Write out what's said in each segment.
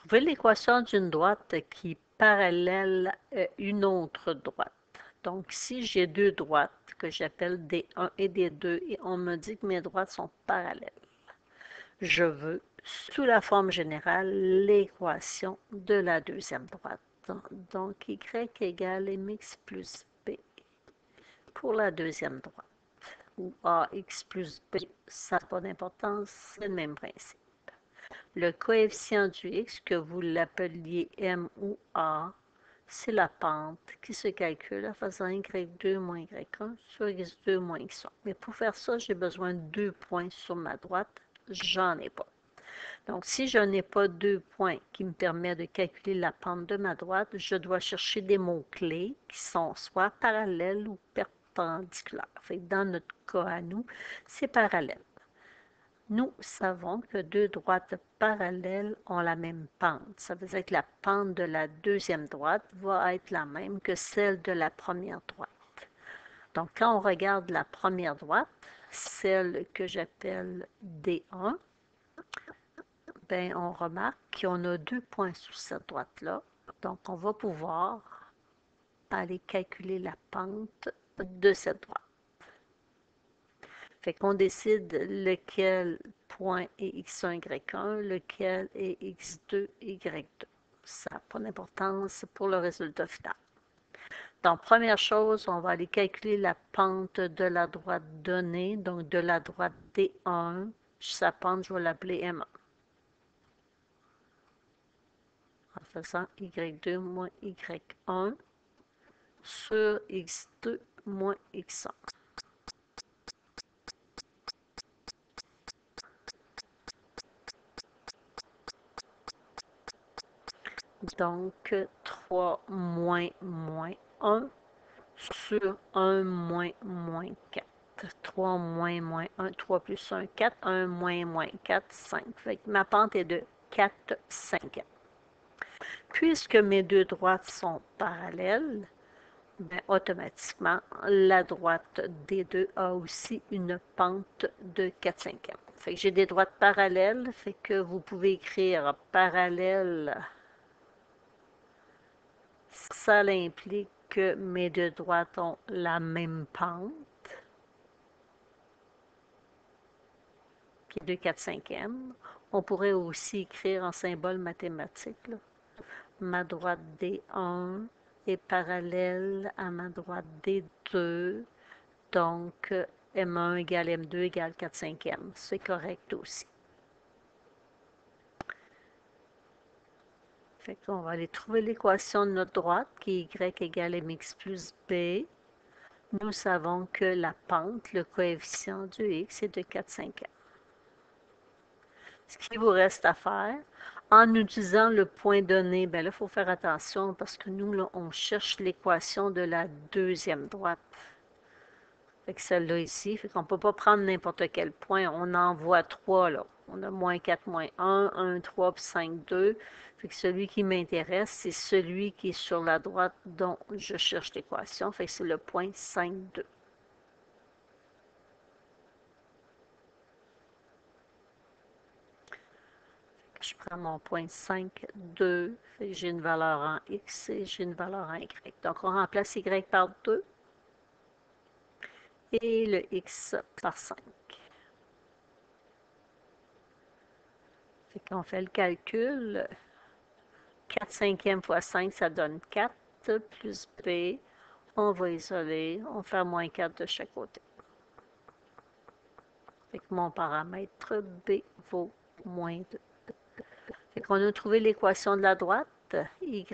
Trouvez l'équation d'une droite qui parallèle une autre droite. Donc, si j'ai deux droites que j'appelle D1 et D2 et on me dit que mes droites sont parallèles, je veux, sous la forme générale, l'équation de la deuxième droite. Donc, y égale mx plus b pour la deuxième droite. Ou ax plus b, ça n'a pas d'importance, c'est le même principe. Le coefficient du x, que vous l'appeliez m ou a, c'est la pente qui se calcule en faisant y2 moins y1 sur x2 moins x1. Mais pour faire ça, j'ai besoin de 2 points sur ma droite. J'en ai pas. Donc, si je n'ai pas 2 points qui me permettent de calculer la pente de ma droite, je dois chercher des mots-clés qui sont soit parallèles ou perpendiculaires. Fait que dans notre cas à nous, c'est parallèle. Nous savons que deux droites parallèles ont la même pente. Ça veut dire que la pente de la deuxième droite va être la même que celle de la première droite. Donc, quand on regarde la première droite, celle que j'appelle D1, ben, on remarque qu'on a 2 points sur cette droite-là. Donc, on va pouvoir aller calculer la pente de cette droite. Fait qu'on décide lequel point est x1, y1, lequel est x2, y2. Ça n'a pas d'importance pour le résultat final. Donc, première chose, on va aller calculer la pente de la droite donnée, donc de la droite D1. Sa pente, je vais l'appeler M1. En faisant y2 moins y1 sur x2 moins x1. Donc, 3 moins 1 sur 1 moins 4. 3 moins 1, 3 plus 1, 4. 1 moins 4, 5. Fait que ma pente est de 4 5. Puisque mes deux droites sont parallèles, ben, automatiquement, la droite D2 a aussi une pente de 4 5. Fait que j'ai des droites parallèles, fait que vous pouvez écrire parallèle. Ça implique que mes deux droites ont la même pente, qui est 2 4 5e. On pourrait aussi écrire en symbole mathématique, là. Ma droite D1 est parallèle à ma droite D2, donc M1 égale M2 égale 4 5e. C'est correct aussi. Fait qu'on va aller trouver l'équation de notre droite, qui est y égale mx plus b. Nous savons que la pente, le coefficient du x, est de 4 5e. Ce qu'il vous reste à faire, en utilisant le point donné, bien là, il faut faire attention parce que nous, là, on cherche l'équation de la deuxième droite. Fait que celle-là ici, fait qu'on ne peut pas prendre n'importe quel point. On en voit 3, là. On a moins 4, moins 1, 1, 3, puis 5, 2. Fait que celui qui m'intéresse, c'est celui qui est sur la droite dont je cherche l'équation. Fait que c'est le point 5, 2. Je prends mon point 5, 2, j'ai une valeur en x et j'ai une valeur en y. Donc, on remplace y par 2 et le x par 5. Fait qu'on fait le calcul. 4 cinquièmes fois 5, ça donne 4 plus b. On va isoler, on fait moins 4 de chaque côté. Fait que mon paramètre b vaut moins 2. Fait qu'on a trouvé l'équation de la droite, y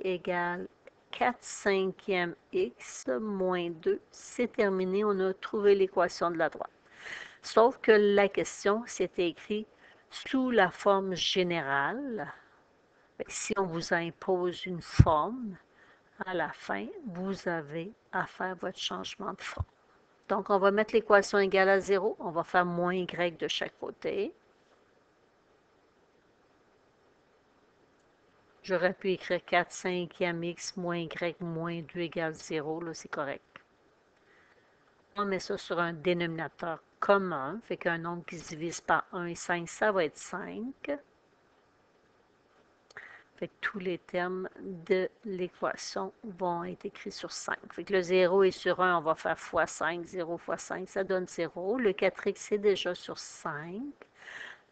égale 4 cinquièmes x moins 2. C'est terminé, on a trouvé l'équation de la droite. Sauf que la question, c'était écrit sous la forme générale. Si on vous impose une forme, à la fin, vous avez à faire votre changement de forme. Donc, on va mettre l'équation égale à 0. On va faire moins y de chaque côté. J'aurais pu écrire 4 cinquièmes x moins y moins 2 égale 0. Là, c'est correct. On met ça sur un dénominateur commun. Fait qu'un nombre qui se divise par 1 et 5, ça va être 5. Fait que tous les termes de l'équation vont être écrits sur 5. Fait que le 0 est sur 1, on va faire fois 5. 0 fois 5, ça donne 0. Le 4x est déjà sur 5.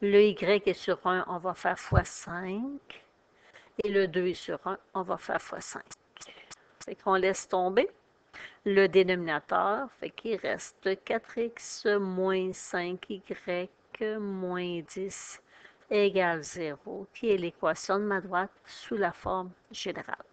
Le y est sur 1, on va faire fois 5. Et le 2 est sur 1, on va faire fois 5. Fait qu'on laisse tomber le dénominateur. Fait qu'il reste 4x moins 5y moins 10 égale 0, qui est l'équation de ma droite sous la forme générale.